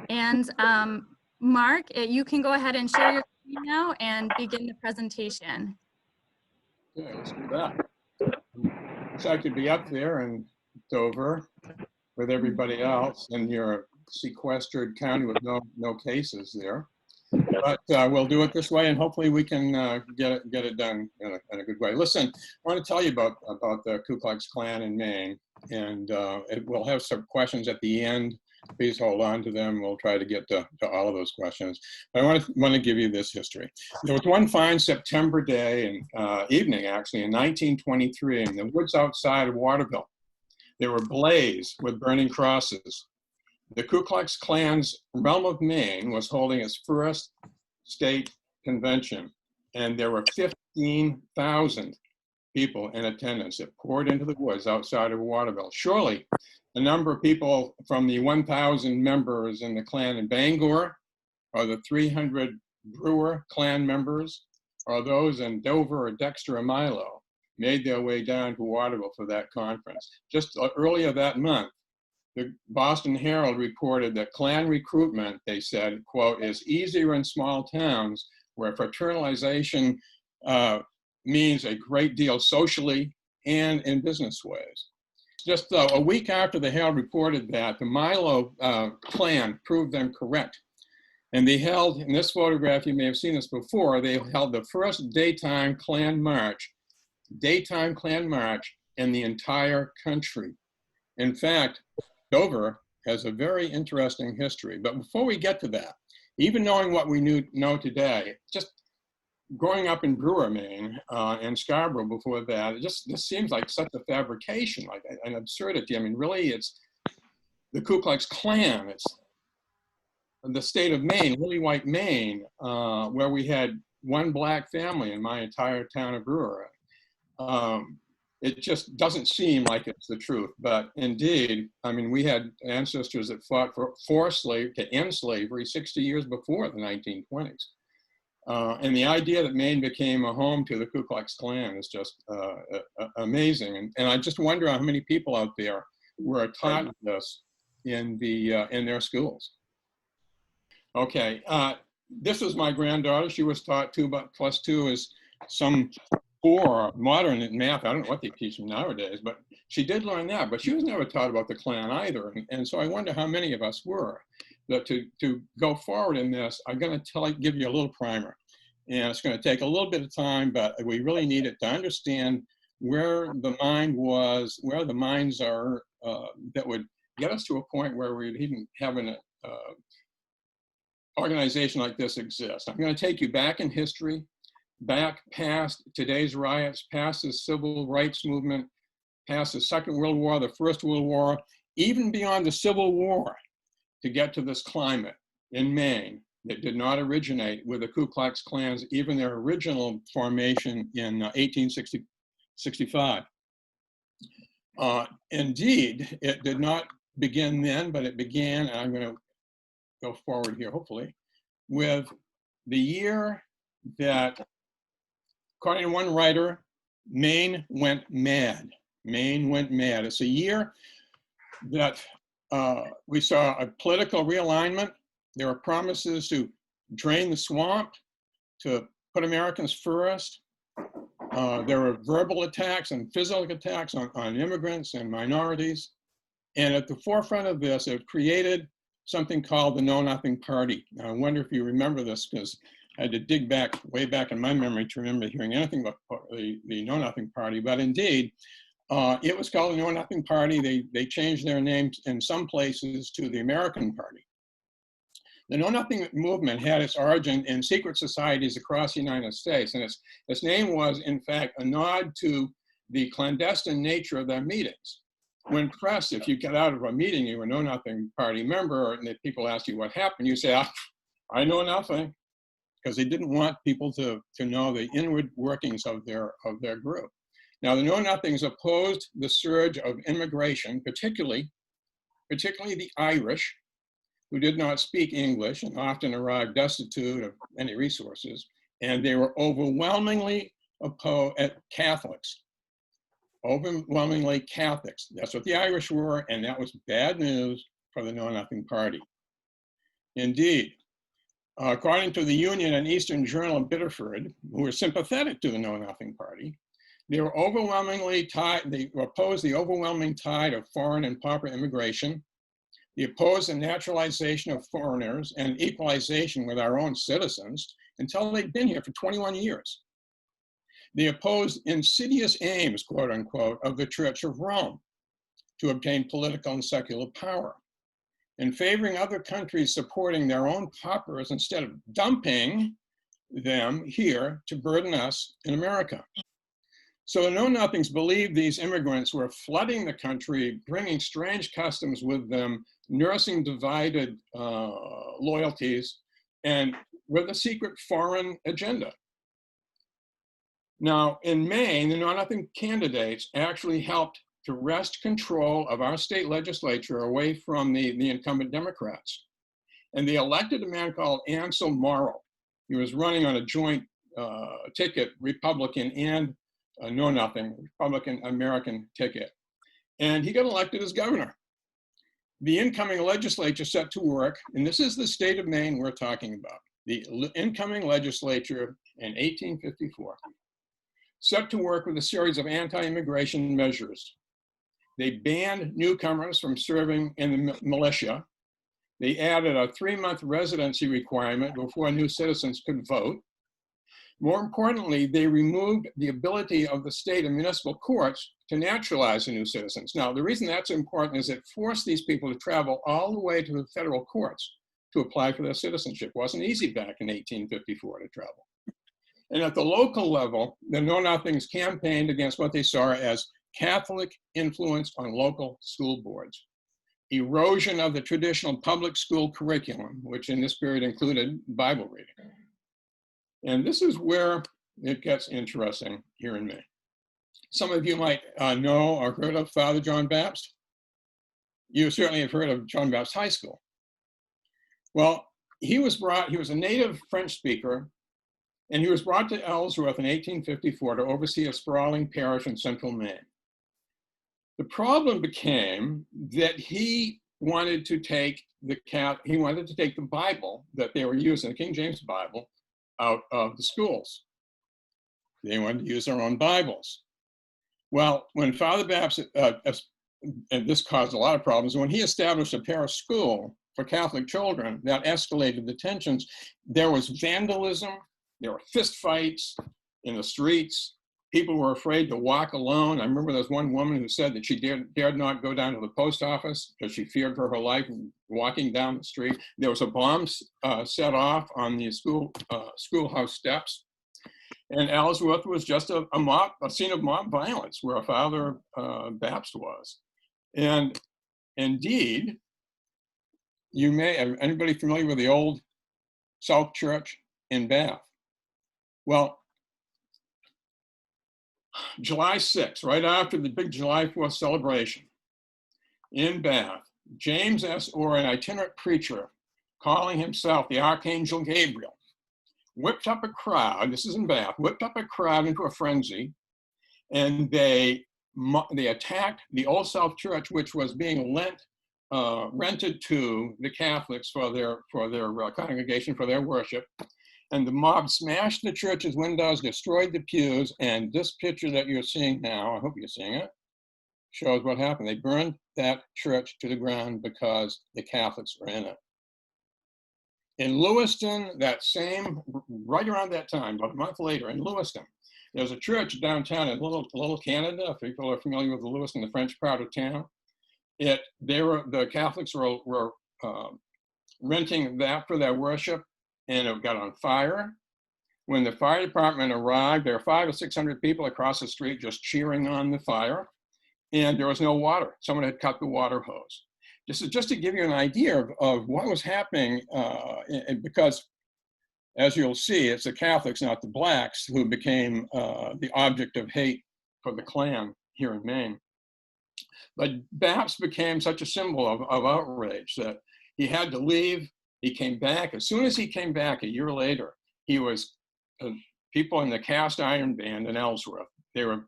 And Mark, you can go ahead and share your screen now and begin the presentation. Okay, let's do that. Wish I could be up there in Dover with everybody else in your sequestered county with no cases there. But we'll do it this way, and hopefully we can get it done in a good way. Listen, I want to tell you about the Ku Klux Klan in Maine, and we'll have some questions at the end. Please hold on to them. We'll try to get to all of those questions. But I want to give you this history. There was one fine September day and evening, actually, in 1923, in the woods outside of Waterville. They were ablaze with burning crosses. The Ku Klux Klan's realm of Maine was holding its first state convention, and there were 15,000 people in attendance that poured into the woods outside of Waterville. Surely, the number of people from the 1,000 members in the Klan in Bangor, or the 300 Brewer Klan members, or those in Dover or Dexter or Milo, made their way down to Waterville for that conference. Just earlier that month, the Boston Herald reported that Klan recruitment, they said, quote, is easier in small towns where fraternalization means a great deal socially and in business ways. Just a week after the Herald reported that, the Milo Klan proved them correct. And they held, in this photograph, you may have seen this before, they held the first daytime Klan march in the entire country. In fact, Dover has a very interesting history. But before we get to that, even knowing what we know today, just growing up in Brewer, Maine, and Scarborough before that, this seems like such a fabrication, like an absurdity. I mean, really, it's the Ku Klux Klan. It's the state of Maine, really white Maine, where we had one black family in my entire town of Brewer. It just doesn't seem like it's the truth, but indeed, I mean, we had ancestors that fought to end slavery 60 years before the 1920s. And the idea that Maine became a home to the Ku Klux Klan is just amazing. And I just wonder how many people out there were taught this in their schools. Okay, this was my granddaughter. She was taught 2 plus 2 is some 4 modern in math. I don't know what they teach them nowadays, but she did learn that. But she was never taught about the Klan either. And so I wonder how many of us were. But to go forward in this, I'm going to give you a little primer. And it's going to take a little bit of time, but we really need it to understand where the mind was, where the minds are, that would get us to a point where we'd even have an organization like this exist. I'm going to take you back in history, back past today's riots, past the civil rights movement, past the Second World War, the First World War, even beyond the Civil War, to get to this climate in Maine that did not originate with the Ku Klux Klan's, even their original formation in 1865. Indeed, it did not begin then, but it began, and I'm going to go forward here, hopefully, with the year that, according to one writer, Maine went mad. Maine went mad. It's a year that we saw a political realignment. There were promises to drain the swamp, to put Americans first. There were verbal attacks and physical attacks on immigrants and minorities. And at the forefront of this, it created something called the Know Nothing Party. Now, I wonder if you remember this, because I had to dig back, way back in my memory to remember hearing anything about the Know Nothing Party. But indeed, it was called the Know Nothing Party. They changed their names in some places to the American Party. The Know Nothing movement had its origin in secret societies across the United States, and its name was, in fact, a nod to the clandestine nature of their meetings. When pressed, if you get out of a meeting, you were a Know Nothing Party member, and if people ask you what happened, you say, I know nothing, because they didn't want people to know the inward workings of their group. Now, the Know Nothings opposed the surge of immigration, particularly the Irish, who did not speak English and often arrived destitute of any resources, and they were overwhelmingly opposed at Catholics. Overwhelmingly Catholics. That's what the Irish were, and that was bad news for the Know Nothing Party. Indeed. According to the Union and Eastern Journal of Biddeford, who were sympathetic to the Know Nothing Party, they were they opposed the overwhelming tide of foreign and pauper immigration. They opposed the naturalization of foreigners and equalization with our own citizens until they'd been here for 21 years. They opposed insidious aims, quote unquote, of the Church of Rome to obtain political and secular power, and favoring other countries supporting their own paupers instead of dumping them here to burden us in America. So the Know-Nothings believed these immigrants were flooding the country, bringing strange customs with them, nursing divided loyalties, and with a secret foreign agenda. Now, in Maine, the Know-Nothing candidates actually helped to wrest control of our state legislature away from the incumbent Democrats. And they elected a man called Ansel Morrow. He was running on a joint ticket, Republican and Know-Nothing, Republican American ticket. And he got elected as governor. The incoming legislature set to work, and this is the state of Maine we're talking about. The incoming legislature in 1854 set to work with a series of anti-immigration measures. They banned newcomers from serving in the militia. They added a 3-month residency requirement before new citizens could vote. More importantly, they removed the ability of the state and municipal courts to naturalize the new citizens. Now, the reason that's important is it forced these people to travel all the way to the federal courts to apply for their citizenship. It wasn't easy back in 1854 to travel. And at the local level, the Know-Nothings campaigned against what they saw as Catholic influence on local school boards, erosion of the traditional public school curriculum, which in this period included Bible reading. And this is where it gets interesting here in Maine. Some of you might know or heard of Father John Bapst. You certainly have heard of John Bapst High School. Well, he was a native French speaker, and he was brought to Ellsworth in 1854 to oversee a sprawling parish in central Maine. The problem became that he wanted to take the Bible that they were using, the King James Bible, out of the schools. They wanted to use their own Bibles. Well, when Father Bapst, and this caused a lot of problems, when he established a parish school for Catholic children, that escalated the tensions. There was vandalism, there were fist fights in the streets. People were afraid to walk alone. I remember there was one woman who said that she dared not go down to the post office because she feared for her life walking down the street. There was a bomb set off on the schoolhouse steps. And Ellsworth was just a scene of mob violence where Father Bapst was. And indeed, anybody familiar with the old South Church in Bath? Well, July 6th, right after the big July 4th celebration in Bath, James S. Orr, an itinerant preacher, calling himself the Archangel Gabriel, whipped up a crowd, this is in Bath, whipped up a crowd into a frenzy, and they attacked the Old South Church, which was being rented to the Catholics for their congregation, for their worship. And the mob smashed the church's windows, destroyed the pews, and this picture that you're seeing now, I hope you're seeing it, shows what happened. They burned that church to the ground because the Catholics were in it. In Lewiston, right around that time, about a month later, in Lewiston, there's a church downtown in Little Canada. If people are familiar with Lewiston, the French part of town, the Catholics were renting that for their worship, and it got on fire. When the fire department arrived, there were 500 or 600 people across the street just cheering on the fire, and there was no water. Someone had cut the water hose. This is just to give you an idea of what was happening, because as you'll see, it's the Catholics, not the Blacks, who became the object of hate for the Klan here in Maine. But Bapst became such a symbol of outrage that he had to leave. He came back. As soon as he came back a year later, he was people in the Cast Iron Band in Ellsworth. They were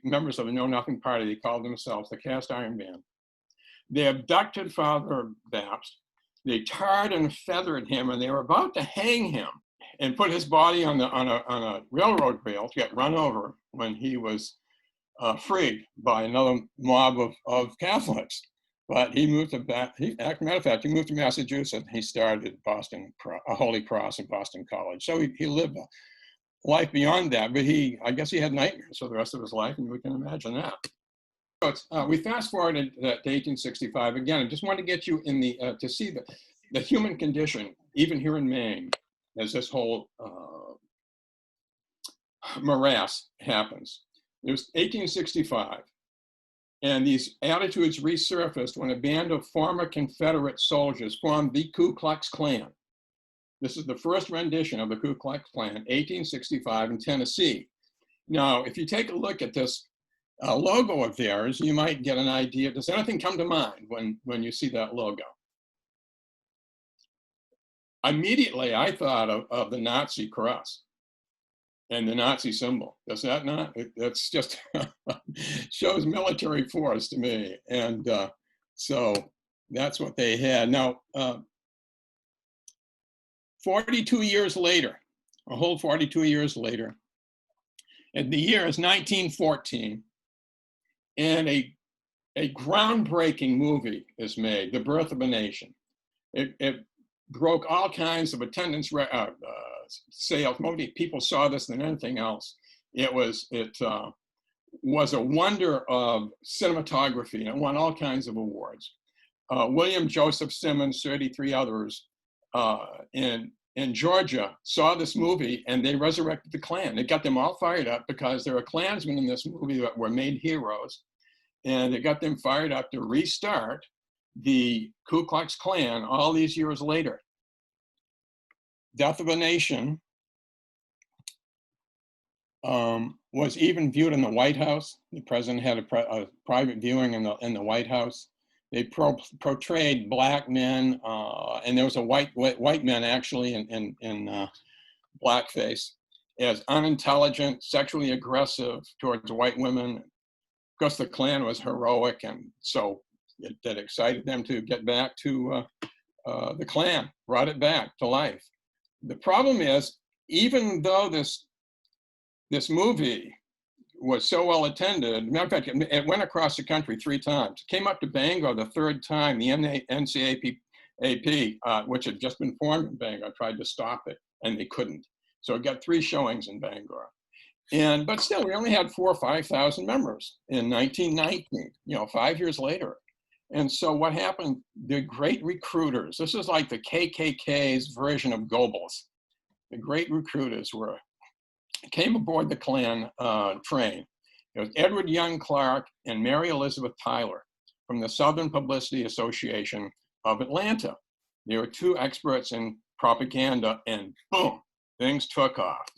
members of the Know Nothing Party. They called themselves the Cast Iron Band. They abducted Father Bapst, they tarred and feathered him, and they were about to hang him and put his body on a railroad rail to get run over when he was freed by another mob of Catholics. But he moved to matter of fact, he moved to Massachusetts. He started Boston, a Holy Cross in Boston College. So he lived a life beyond that, but I guess he had nightmares for the rest of his life, and we can imagine that. So we fast forwarded to 1865. Again, I just want to get you in to see the human condition, even here in Maine, as this whole morass happens. It was 1865, and these attitudes resurfaced when a band of former Confederate soldiers formed the Ku Klux Klan. This is the first rendition of the Ku Klux Klan, 1865 in Tennessee. Now, if you take a look at this logo of theirs, you might get an idea. Does anything come to mind when you see that logo? Immediately, I thought of the Nazi cross and the Nazi symbol. Does that not? That's just shows military force to me. And so that's what they had. Now, 42 years later, a whole 42 years later, and the year is 1914, and a groundbreaking movie is made, The Birth of a Nation. It broke all kinds of attendance sales. More people saw this than anything else. It was a wonder of cinematography, and it won all kinds of awards. William Joseph Simmons, 33 others in Georgia saw this movie, and they resurrected the Klan. It got them all fired up because there were Klansmen in this movie that were made heroes, and it got them fired up to restart the Ku Klux Klan all these years later. Death of a Nation was even viewed in the White House. The president had a private viewing in the White House. They portrayed black men, and there was a white man actually in blackface, as unintelligent, sexually aggressive towards white women. Of course, the Klan was heroic, and so that excited them to get back to the Klan, brought it back to life. The problem is, even though this movie was so well attended, matter of fact, it went across the country 3 times. It came up to Bangor the 3rd time. The NCAP, which had just been formed in Bangor, tried to stop it, and they couldn't. So it got 3 showings in Bangor. But still, we only had 4,000 or 5,000 members in 1919, 5 years later. And so what happened, the great recruiters, this is like the KKK's version of Goebbels. The great recruiters came aboard the Klan train. It was Edward Young Clark and Mary Elizabeth Tyler from the Southern Publicity Association of Atlanta. They were 2 experts in propaganda, and boom, things took off.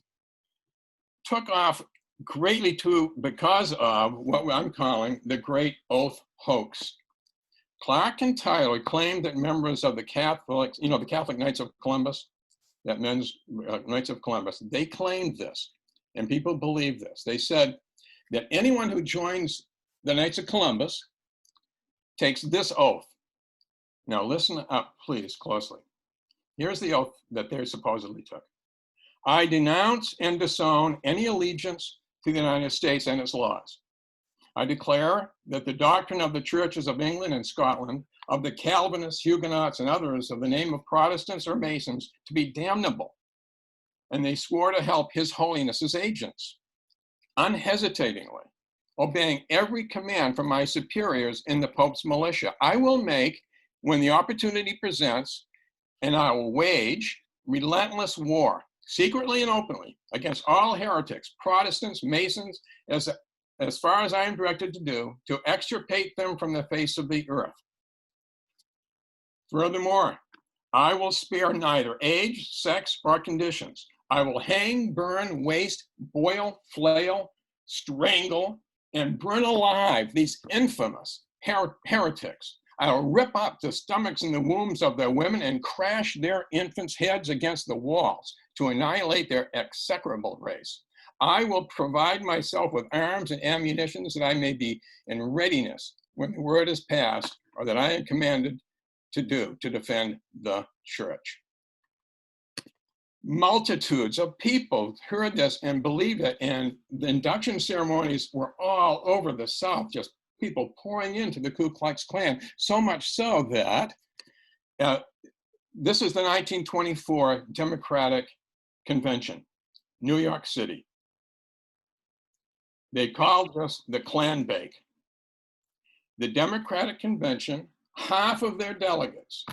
Took off greatly too because of what I'm calling the Great Oath Hoax. Clark and Tyler claimed that members of the Catholics, the Catholic Knights of Columbus, that men's Knights of Columbus, they claimed this, and people believe this. They said that anyone who joins the Knights of Columbus takes this oath. Now listen up, please, closely. Here's the oath that they supposedly took. I denounce and disown any allegiance to the United States and its laws. I declare that the doctrine of the churches of England and Scotland, of the Calvinists, Huguenots, and others of the name of Protestants or Masons to be damnable. And they swore to help His Holiness's agents, unhesitatingly, obeying every command from my superiors in the Pope's militia. I will make, when the opportunity presents, and I will wage relentless war, secretly and openly, against all heretics, Protestants, Masons, as far as I am directed to do, to extirpate them from the face of the earth. Furthermore, I will spare neither age, sex, or conditions. I will hang, burn, waste, boil, flail, strangle, and burn alive these infamous heretics. I will rip up the stomachs and the wombs of their women and crash their infants' heads against the walls to annihilate their execrable race. I will provide myself with arms and ammunition that I may be in readiness when the word is passed, or that I am commanded to do to defend the church. Multitudes of people heard this and believed it, and the induction ceremonies were all over the South, just people pouring into the Ku Klux Klan, so much so that this is the 1924 Democratic Convention, New York City. They called this the Klan Bake. The Democratic Convention, half of their delegates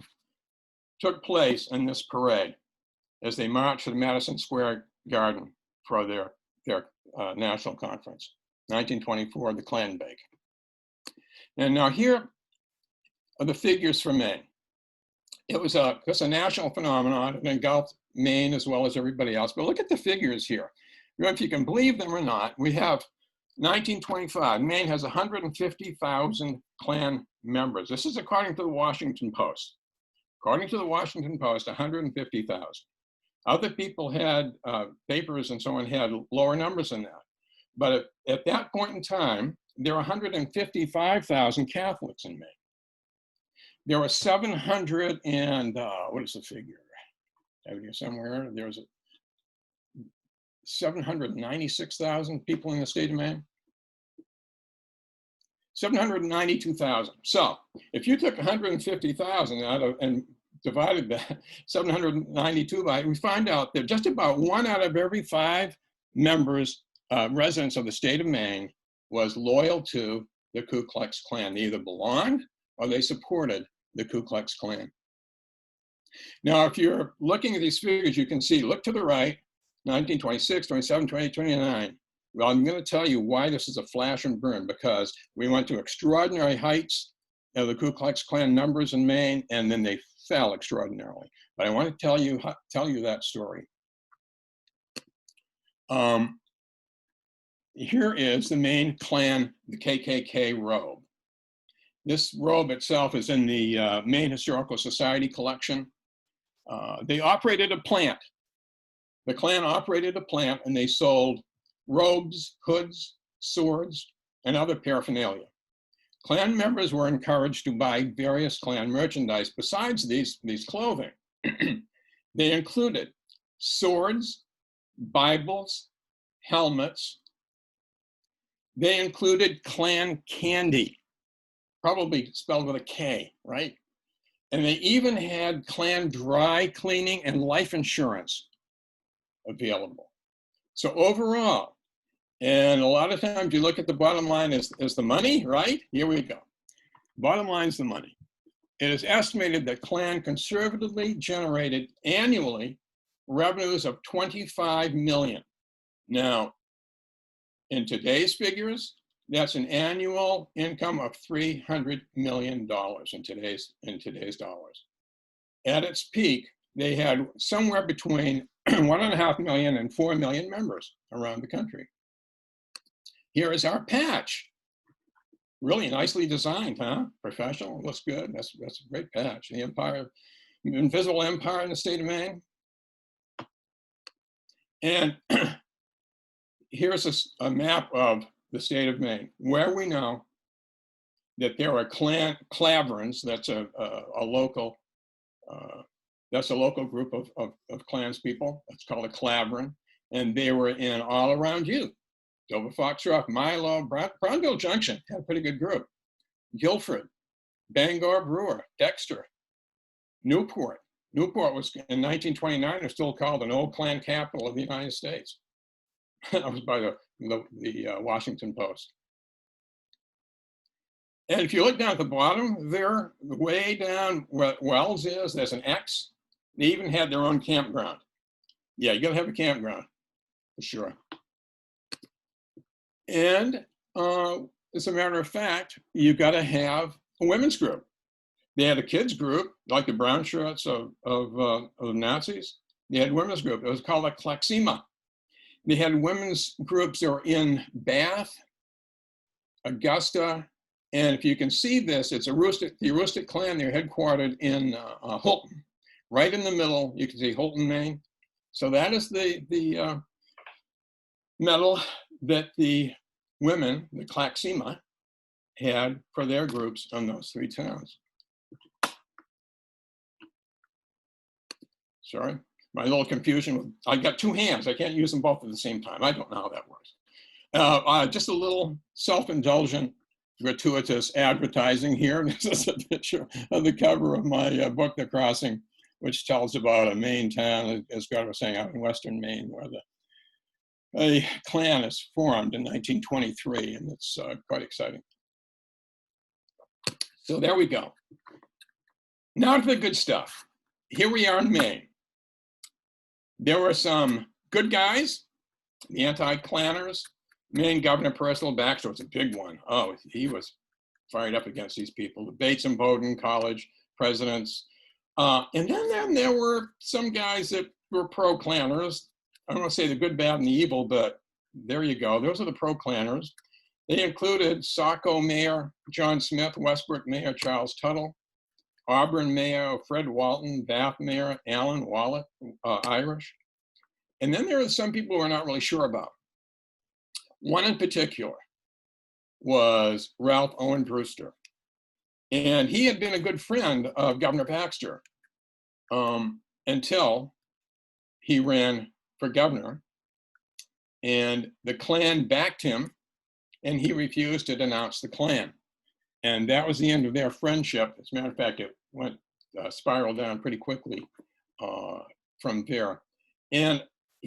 took place in this parade as they marched to the Madison Square Garden for their national conference. 1924, the Klan Bake. And now here are the figures for Maine. It was a national phenomenon. It engulfed Maine as well as everybody else. But look at the figures here. You know, if you can believe them or not, we have 1925, Maine has 150,000 Klan members. This is according to the Washington Post. According to the Washington Post, 150,000. Other people had, papers and so on had lower numbers than that. But at that point in time, there were 155,000 Catholics in Maine. There were 700 and, what is the figure? I have it here somewhere. There was 796,000 people in the state of Maine. 792,000. So if you took 150,000 out of and divided that 792 by, we find out that just about 1 out of every 5 members, residents of the state of Maine, was loyal to the Ku Klux Klan. They either belonged or they supported the Ku Klux Klan. Now, if you're looking at these figures, you can see, look to the right, 1926, 27, 28, 29. Well, I'm going to tell you why this is a flash and burn, because we went to extraordinary heights of the Ku Klux Klan numbers in Maine, and then they fell extraordinarily. But I want to tell you that story. Here is the Maine Klan, the KKK robe. This robe itself is in the Maine Historical Society collection. They operated a plant. The Klan operated a plant, and they sold robes, hoods, swords, and other paraphernalia. Klan members were encouraged to buy various Klan merchandise besides these clothing. They included swords, Bibles, helmets. They included Klan candy, probably spelled with a K, right? And they even had Klan dry cleaning and life insurance available. So overall, and a lot of times you look at the bottom line as the money, right? Here we go. Bottom line is the money. It is estimated that Klan conservatively generated annually revenues of 25 million. Now, in today's figures, that's an annual income of $300 million in today's dollars. At its peak, they had somewhere between 1.5 million and 4 million members around the country. Here is our patch. Really nicely designed, huh? Professional, looks good. That's a great patch. The Empire, Invisible Empire in the state of Maine. And here's a map of the state of Maine, where we know that there are Klaverns. That's a local group of Klans people. It's called a Klaverin, and they were in all around you. Dover, Foxcroft, Milo, Brownville Junction had a pretty good group. Guilford, Bangor, Brewer, Dexter, Newport. Newport was in 1929 was still called an old Klan capital of the United States. That was by the Washington Post. And if you look down at the bottom there, way down where Wells is, there's an X. They even had their own campground. Yeah, you gotta have a campground, for sure. And as a matter of fact, you gotta have a women's group. They had a kids group, like the brown shirts of Nazis. They had a women's group. It was called a Klaxima. They had women's groups that were in Bath, Augusta, and if you can see this, it's the Aroostook Klan. They're headquartered in Holton, right in the middle. You can see Holton, Maine. So that is the medal that the women, the Klaxima, had for their groups on those 3 towns. Sorry, my little confusion. I got two hands. I can't use them both at the same time. I don't know how that works. Just a little self-indulgent, gratuitous advertising here. This is a picture of the cover of my book, The Crossing, which tells about a Maine town, as God was saying, out in western Maine, where a Klan is formed in 1923, and it's quite exciting. So there we go. Now to the good stuff. Here we are in Maine. There were some good guys, the anti-Klanners. Maine Governor Percival Bapst was a big one. Oh, he was fired up against these people. The Bates and Bowdoin College presidents. And then there were some guys that were pro-Klanners. I don't want to say the good, bad, and the evil, but there you go. Those are the pro-Klanners. They included Saco Mayor John Smith, Westbrook Mayor Charles Tuttle, Auburn Mayor Fred Walton, Bath Mayor Alan Wallet, Irish. And then there are some people we're not really sure about. One in particular was Ralph Owen Brewster. And he had been a good friend of Governor Baxter until he ran for governor. And the Klan backed him, and he refused to denounce the Klan. And that was the end of their friendship. As a matter of fact, it went spiraled down pretty quickly from there. And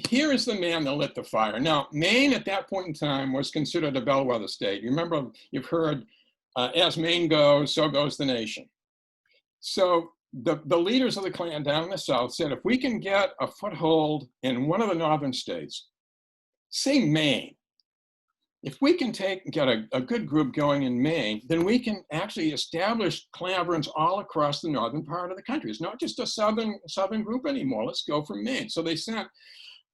here is the man that lit the fire. Now, Maine at that point in time was considered a bellwether state. You remember, you've heard, as Maine goes, so goes the nation. So the leaders of the Klan down in the South said, if we can get a foothold in one of the northern states, say Maine, if we can get a good group going in Maine, then we can actually establish Klan all across the northern part of the country. It's not just a southern group anymore. Let's go for Maine. So they sent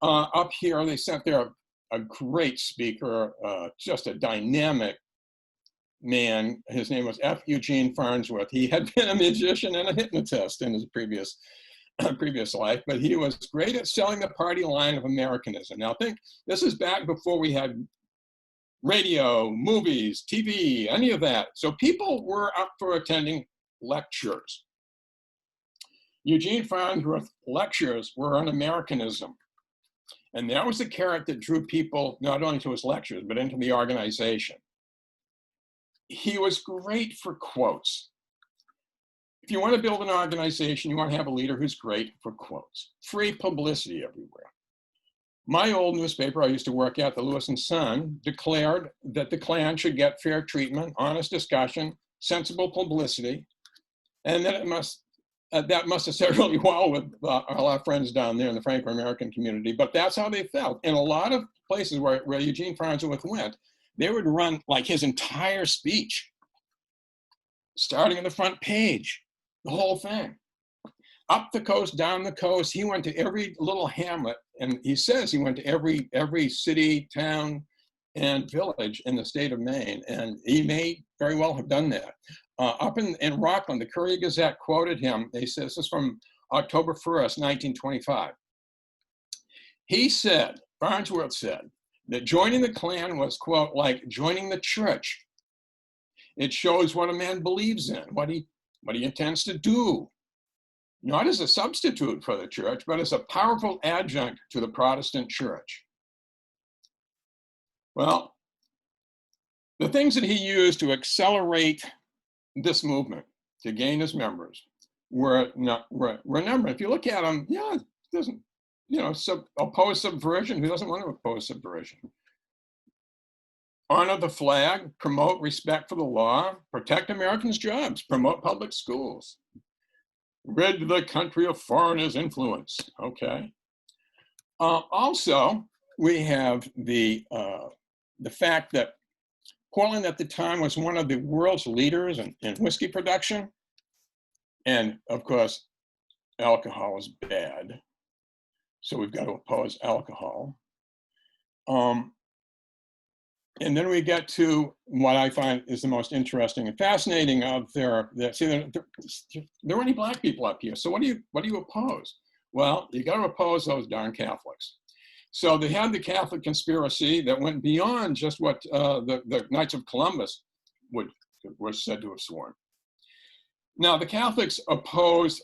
up here, they sent there a great speaker, just a dynamic man. His name was F. Eugene Farnsworth. He had been a magician and a hypnotist in his previous life, but he was great at selling the party line of Americanism. Now think, this is back before we had radio, movies, TV, any of that. So people were up for attending lectures. Eugene Farnsworth's lectures were on Americanism. And that was the carrot that drew people not only to his lectures, but into the organization. He was great for quotes. If you want to build an organization, you want to have a leader who's great for quotes. Free publicity everywhere. My old newspaper I used to work at, the Lewis and Sun, declared that the Klan should get fair treatment, honest discussion, sensible publicity, and that that must have said really well with all our friends down there in the Franco-American community, but that's how they felt. In a lot of places where Eugene Farnsworth went, they would run like his entire speech, starting on the front page, the whole thing. Up the coast, down the coast, he went to every little hamlet, and he says he went to every city, town, and village in the state of Maine, and he may very well have done that. Up in Rockland, the Courier-Gazette quoted him. They said, this is from October 1st, 1925. He said, Farnsworth said, that joining the Klan was, quote, like joining the church. It shows what a man believes in, what he intends to do, not as a substitute for the church, but as a powerful adjunct to the Protestant church. Well, the things that he used to accelerate this movement, to gain his members, were a number. If you look at them, yeah, it doesn't, oppose subversion. Who doesn't want to oppose subversion? Honor the flag, promote respect for the law, protect Americans' jobs, promote public schools, rid the country of foreigners' influence. Okay. Also, we have the fact that Portland at the time was one of the world's leaders in whiskey production. And of course, alcohol is bad. So we've got to oppose alcohol. And then we get to what I find is the most interesting and fascinating of there weren't any black people up here. So what do you oppose? Well, you got to oppose those darn Catholics. So they had the Catholic conspiracy that went beyond just what the Knights of Columbus was said to have sworn. Now, the Catholics opposed,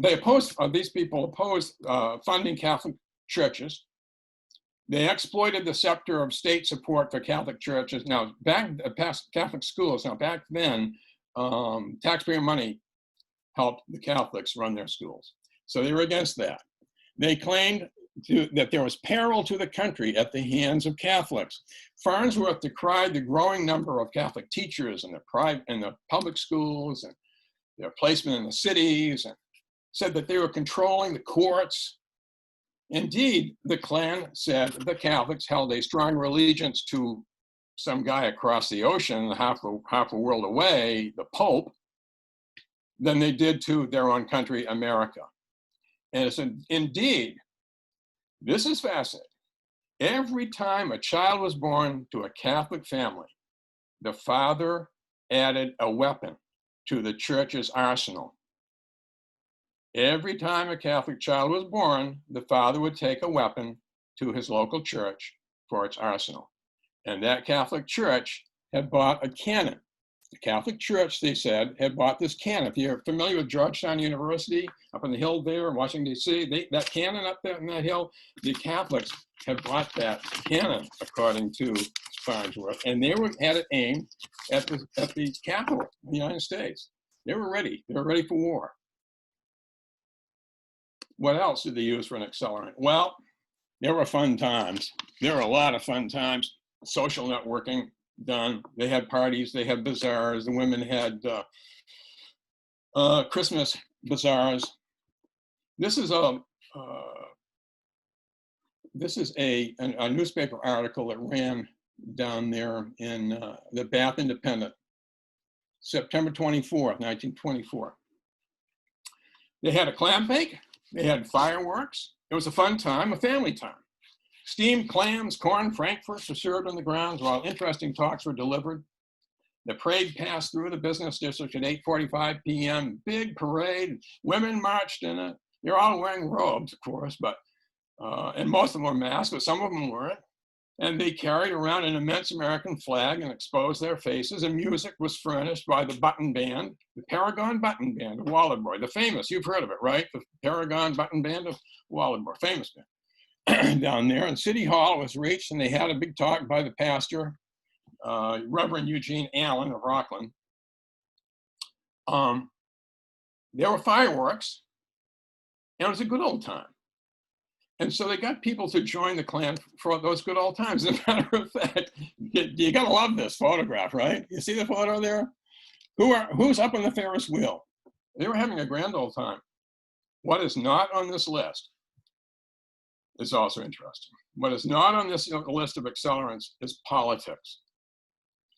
these people opposed funding Catholic churches. They exploited the scepter of state support for Catholic churches. Now, past Catholic schools, now back then, taxpayer money helped the Catholics run their schools. So they were against that. They claimed that there was peril to the country at the hands of Catholics. Farnsworth decried the growing number of Catholic teachers in the public schools and their placement in the cities, and said that they were controlling the courts. Indeed, the Klan said the Catholics held a stronger allegiance to some guy across the ocean, half a world away, the Pope, than they did to their own country, America. And it's indeed, this is fascinating. Every time a child was born to a Catholic family, the father added a weapon to the church's arsenal. Every time a Catholic child was born, the father would take a weapon to his local church for its arsenal. And that Catholic church had bought a cannon. The Catholic Church, they said, had bought this cannon. If you're familiar with Georgetown University, up on the hill there in Washington, D.C., that cannon up there on that hill, the Catholics had bought that cannon, according to Farnsworth, and they had it aimed at the Capitol of the United States. They were ready. They were ready for war. What else did they use for an accelerant? Well, there were fun times. There were a lot of fun times. Social networking done. They had parties. They had bazaars. The women had Christmas bazaars. This is a newspaper article that ran down there in the Bath Independent, September 24th, 1924. They had a clam bake. They had fireworks. It was a fun time, a family time. Steamed clams, corn, frankfurts were served on the grounds while interesting talks were delivered. The parade passed through the business district at 8:45 p.m. Big parade. Women marched in it. They're all wearing robes, of course, but and most of them were masked, but some of them weren't. And they carried around an immense American flag and exposed their faces, and music was furnished by the Button Band, the Paragon Button Band of Waldorf, the famous, you've heard of it, right? The Paragon Button Band of Waldorf, famous band. Down there, and City Hall was reached, and they had a big talk by the pastor, Reverend Eugene Allen of Rockland. There were fireworks, and it was a good old time. And so they got people to join the Klan for those good old times. As a matter of fact, you gotta love this photograph, right? You see the photo there? Who's up on the Ferris wheel? They were having a grand old time. What is not on this list is also interesting. What is not on this list of accelerants is politics.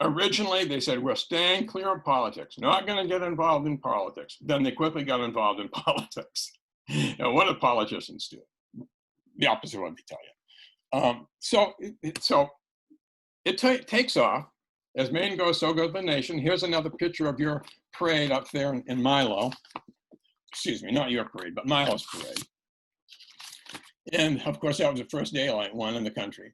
Originally, they said, we're staying clear of politics, not going to get involved in politics. Then they quickly got involved in politics. Now, what do politicians do? The opposite of what they tell you. So it takes off. As Maine goes, so goes the nation. Here's another picture of your parade up there in Milo. Excuse me, not your parade, but Milo's parade. And of course, that was the first daylight one in the country.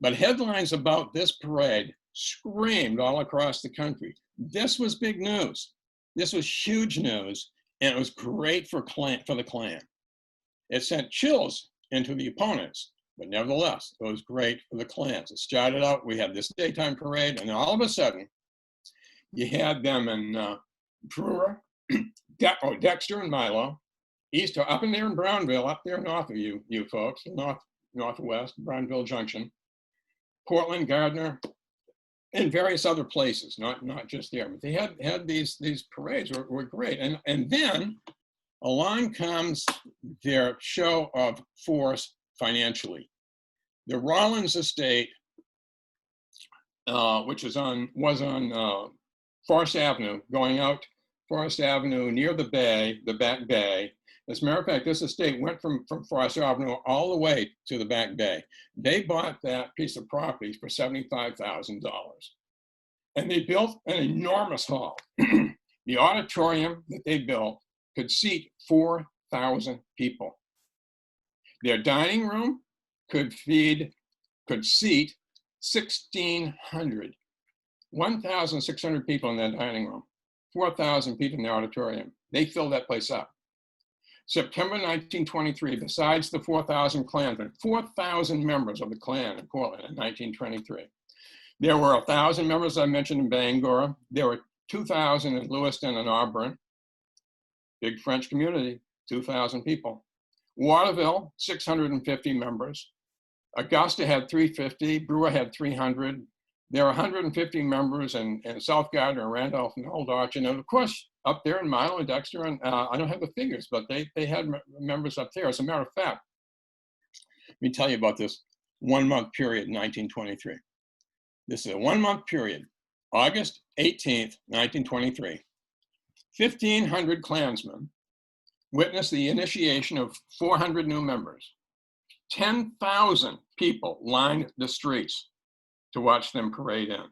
But headlines about this parade screamed all across the country. This was big news. This was huge news, and it was great for the Klan. It sent chills into the opponents, but nevertheless, it was great for the Klans. It started out, we had this daytime parade, and then all of a sudden, you had them in Brewer, Dexter and Milo, east or up in there in Brownville, up there north of you folks, northwest, Brownville Junction, Portland, Gardner, and various other places, not just there. But they had these parades were great. And then along comes their show of force financially. The Rollins estate, which was on Forest Avenue, going out Forest Avenue near the bay, the Back Bay. As a matter of fact, this estate went from Forest Avenue all the way to the Back Bay. They bought that piece of property for $75,000. And they built an enormous hall. The auditorium that they built could seat 4,000 people. Their dining room could seat 1,600 people in that dining room. 4,000 people in the auditorium. They filled that place up. September 1923, besides the 4,000 Klansmen, 4,000 members of the Klan in Portland in 1923. There were 1,000 members I mentioned in Bangor. There were 2,000 in Lewiston and Auburn. Big French community, 2,000 people. Waterville, 650 members. Augusta had 350. Brewer had 300. There were 150 members in South Gardner and Randolph and Old Arch. And of course, up there in Milo and Dexter, and I don't have the figures, but they had members up there. As a matter of fact, let me tell you about this 1 month period in 1923. This is a 1 month period, August 18th, 1923. 1,500 Klansmen witnessed the initiation of 400 new members. 10,000 people lined the streets to watch them parade in.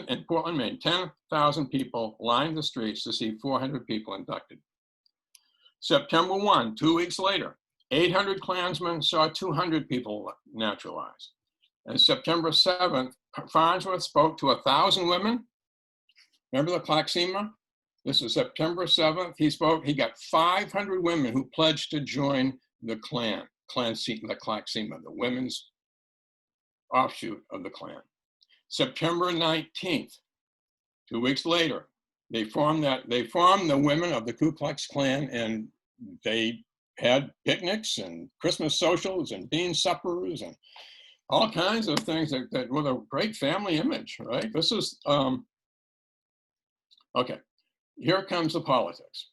In Portland, Maine, 10,000 people lined the streets to see 400 people inducted. September 1, 2 weeks later, 800 Klansmen saw 200 people naturalized. And September 7th, Farnsworth spoke to 1,000 women. Remember the Klaxima? This is September 7th. He got 500 women who pledged to join the Klan, the Klaxima, the women's offshoot of the Klan. September 19th, 2 weeks later, they formed the women of the Ku Klux Klan, and they had picnics and Christmas socials and bean suppers and all kinds of things that with a great family image, right? This is, okay, here comes the politics.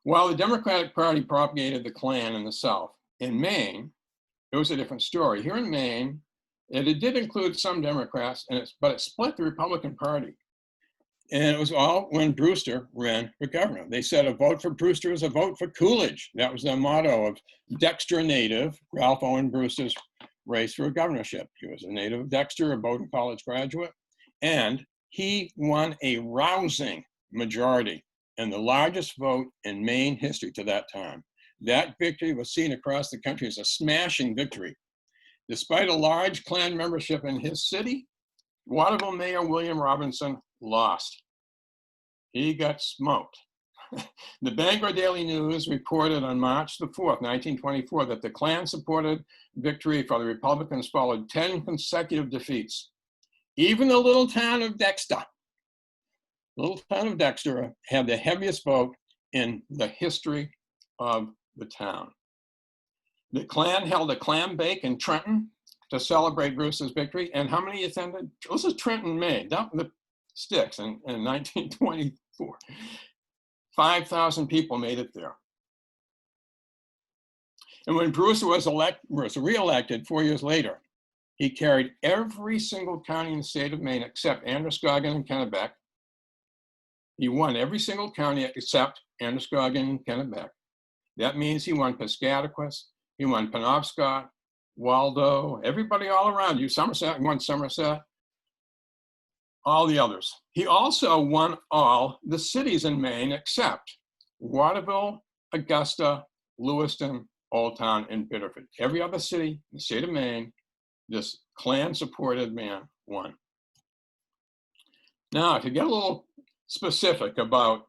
While the Democratic Party propagated the Klan in the South, in Maine, it was a different story. Here in Maine, it did include some Democrats, but it split the Republican Party. And it was all when Brewster ran for governor. They said a vote for Brewster is a vote for Coolidge. That was the motto of Dexter native, Ralph Owen Brewster's race for a governorship. He was a native of Dexter, a Bowdoin College graduate, and he won a rousing majority and the largest vote in Maine history to that time. That victory was seen across the country as a smashing victory. Despite a large Klan membership in his city, Waterville Mayor William Robinson lost. He got smoked. The Bangor Daily News reported on March the 4th, 1924, that the Klan-supported victory for the Republicans followed 10 consecutive defeats. Even the little town of Dexter, had the heaviest vote in the history of the town. The Klan held a clam bake in Trenton to celebrate Brewster's victory. And how many attended? This is Trenton, Maine, down in the sticks in 1924. 5,000 people made it there. And when Brewster was re-elected 4 years later, he carried every single county in the state of Maine except Androscoggin and Kennebec. He won every single county except Androscoggin and Kennebec. That means he won Piscataquis, he won Penobscot, Waldo, everybody all around you. Somerset, won Somerset, all the others. He also won all the cities in Maine except Waterville, Augusta, Lewiston, Old Town, and Biddeford. Every other city in the state of Maine, this Klan-supported man won. Now, to get a little specific about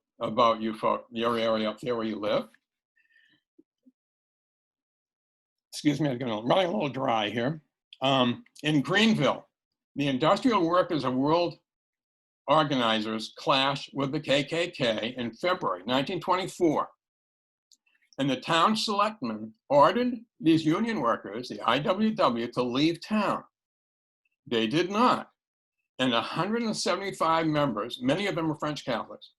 you folks, your area up there where you live. Excuse me, I'm running a little dry here. In Greenville, the Industrial Workers of World Organizers clashed with the KKK in February 1924. And the town selectmen ordered these union workers, the IWW, to leave town. They did not. And 175 members, many of them were French Catholics,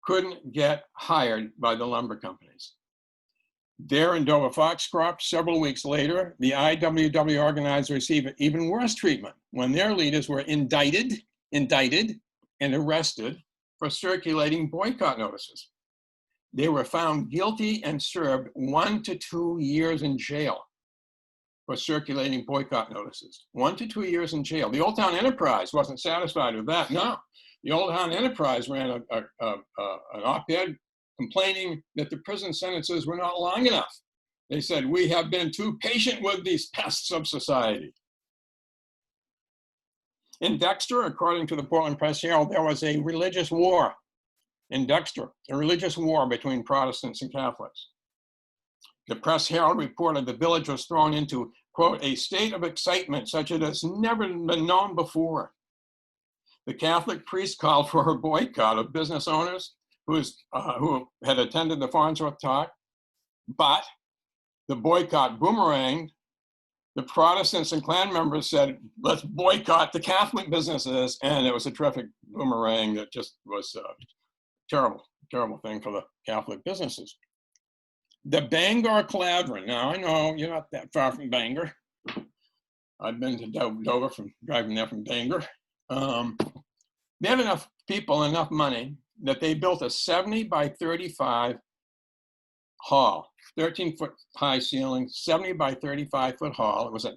couldn't get hired by the lumber companies. There in Dover Foxcroft, several weeks later, the IWW organizers received even worse treatment when their leaders were indicted and arrested for circulating boycott notices. They were found guilty and served 1 to 2 years in jail for circulating boycott notices. 1 to 2 years in jail. The Old Town Enterprise wasn't satisfied with that. No, the Old Town Enterprise ran an op-ed complaining that the prison sentences were not long enough. They said, "We have been too patient with these pests of society." In Dexter, according to the Portland Press Herald, there was a religious war in Dexter, a religious war between Protestants and Catholics. The Press Herald reported the village was thrown into, quote, a state of excitement such as has never been known before. The Catholic priest called for a boycott of business owners who had attended the Farnsworth talk, but the boycott boomeranged. The Protestants and Klan members said, let's boycott the Catholic businesses, and it was a terrific boomerang that just was a terrible, terrible thing for the Catholic businesses. The Bangor Clavering. Now, I know you're not that far from Bangor. I've been to Dover from driving there from Bangor. They had enough people, enough money, that they built a 70 by 35 hall, 13-foot high ceiling, 70 by 35-foot hall. It was at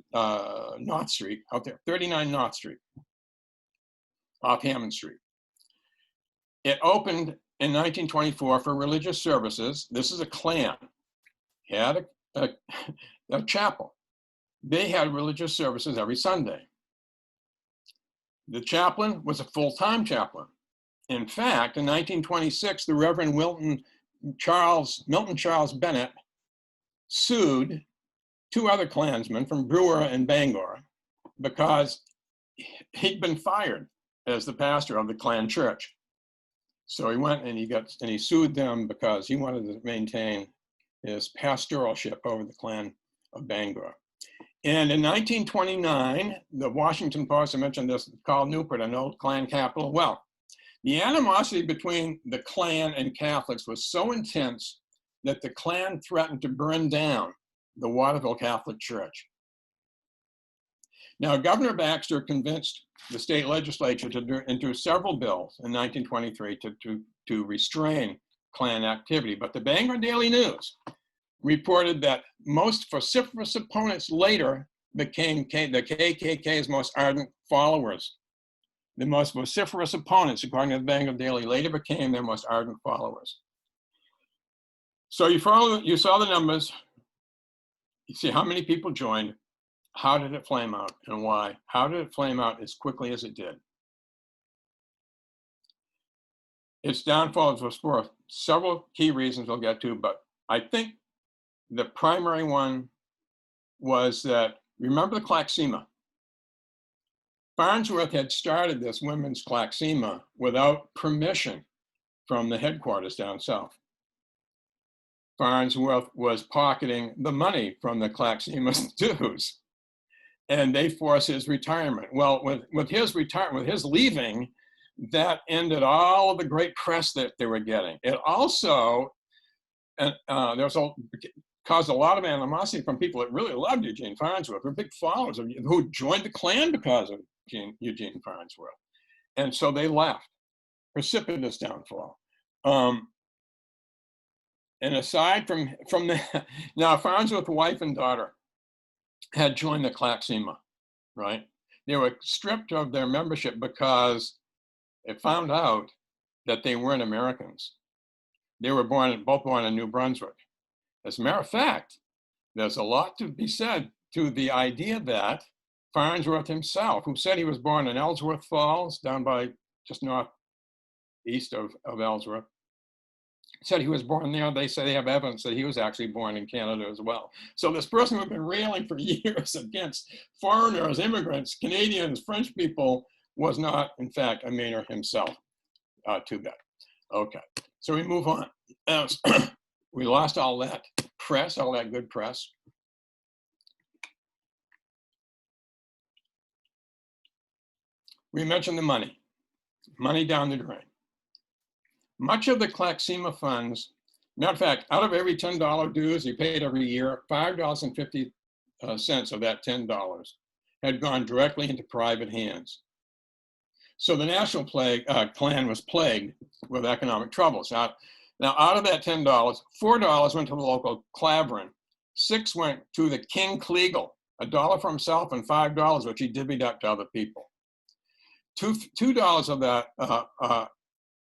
North Street, out there, 39 North Street, off Hammond Street. It opened in 1924 for religious services. This is a Klan. Had a chapel. They had religious services every Sunday. The chaplain was a full-time chaplain. In fact, in 1926, the Reverend Milton Charles Bennett sued two other Klansmen from Brewer and Bangor because he'd been fired as the pastor of the Klan church. So he went and he sued them because he wanted to maintain his pastoralship over the Klan of Bangor. And in 1929, the Washington Post, I mentioned this, called Newport an old Klan capital. Well, the animosity between the Klan and Catholics was so intense that the Klan threatened to burn down the Waterville Catholic Church. Now, Governor Baxter convinced the state legislature to introduce several bills in 1923 to restrain Klan activity, but the Bangor Daily News reported that most vociferous opponents later became the KKK's most ardent followers. The most vociferous opponents, according to the Bangor Daily, later became their most ardent followers. So you saw the numbers, you see how many people joined, how did it flame out and why? How did it flame out as quickly as it did? Its downfall was for several key reasons we'll get to, but I think the primary one was that, remember the Klaxima? Farnsworth had started this women's Klaxima without permission from the headquarters down south. Farnsworth was pocketing the money from the Klaxima's dues, and they forced his retirement. Well, with his leaving, that ended all of the great press that they were getting. It also caused a lot of animosity from people that really loved Eugene Farnsworth. Were big followers of who joined the Klan because of Eugene Farnsworth, and so they left. Precipitous downfall. And aside from that, now Farnsworth's wife and daughter had joined the Klaxima, right? They were stripped of their membership because it found out that they weren't Americans. They were both born in New Brunswick. As a matter of fact, there's a lot to be said to the idea that Farnsworth himself, who said he was born in Ellsworth Falls, down by just northeast of Ellsworth, said he was born there. They say they have evidence that he was actually born in Canada as well. So this person who had been railing for years against foreigners, immigrants, Canadians, French people, was not, in fact, a Mainer himself. Too bad. Okay, so we move on. We lost all that press, all that good press. We mentioned the money down the drain. Much of the Klaxima funds, matter of fact, out of every $10 dues you paid every year, $5.50 of that $10 had gone directly into private hands. So the National Klan was plagued with economic troubles. Now out of that $10, $4 went to the local Clavering, $6 went to the King Kleagle, $1 for himself and $5, which he divvied up to other people. $2 of that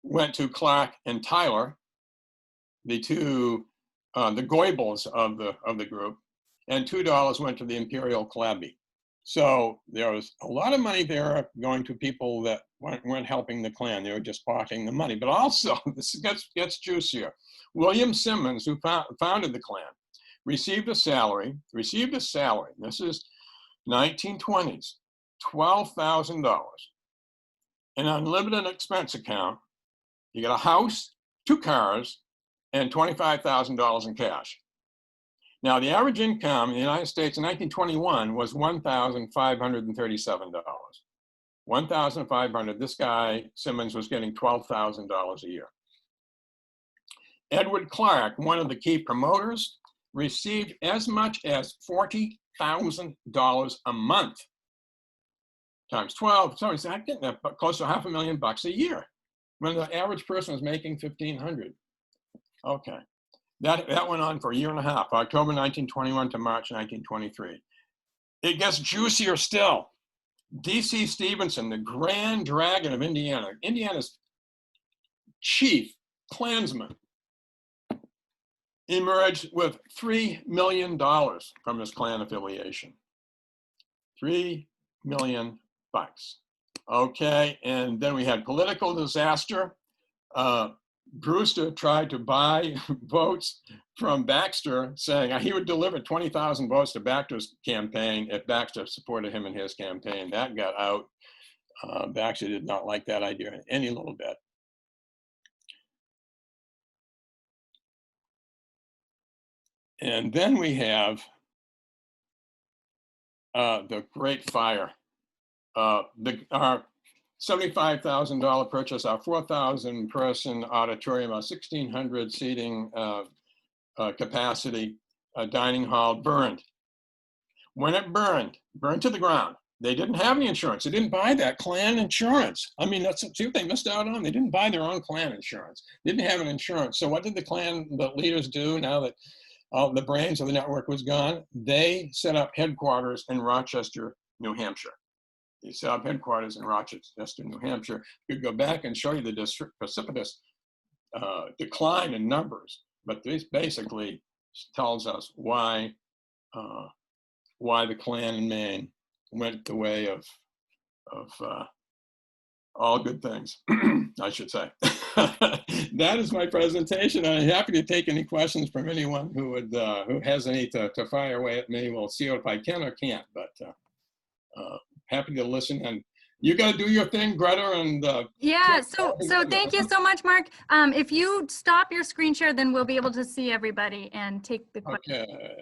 went to Clark and Tyler, the Goebbels of the group, and $2 went to the Imperial Clabby. So there was a lot of money there going to people that weren't helping the Klan. They were just pocketing the money. But also, this gets juicier. William Simmons, who founded the Klan, received a salary. This is 1920s, $12,000, an unlimited expense account. You got a house, 2 cars, and $25,000 in cash. Now, the average income in the United States in 1921 was $1,537. $1,500. This guy, Simmons, was getting $12,000 a year. Edward Clark, one of the key promoters, received as much as $40,000 a month. Times 12, so he's getting that close to $500,000 a year, when the average person was making $1,500. Okay. That went on for a year and a half, October 1921 to March 1923. It gets juicier still. D.C. Stevenson, the Grand Dragon of Indiana, Indiana's chief Klansman, emerged with $3 million from his Klan affiliation. $3 million. Okay, and then we had political disaster. Brewster tried to buy votes from Baxter, saying he would deliver 20,000 votes to Baxter's campaign if Baxter supported him in his campaign. That got out. Baxter did not like that idea any little bit. And then we have the Great Fire. Our $75,000 purchase, our 4,000 person auditorium, our 1,600 seating capacity dining hall burned. When it burned to the ground. They didn't have any insurance. They didn't buy that Klan insurance. I mean, that's what they missed out on. They didn't buy their own Klan insurance. They didn't have an insurance. So what did the leaders do now that all the brains of the network was gone? They set up headquarters in Rochester, New Hampshire. They set up headquarters in Rochester, New Hampshire. You could go back and show you the precipitous decline in numbers, but this basically tells us why the Klan in Maine went the way of all good things, I should say. That is my presentation. I'm happy to take any questions from anyone who has any to fire away at me. We'll see if I can or can't, but happy to listen. And you got to do your thing, Greta. And yeah, so thank you so much, Mark. If you stop your screen share, then we'll be able to see everybody and take the questions. Okay.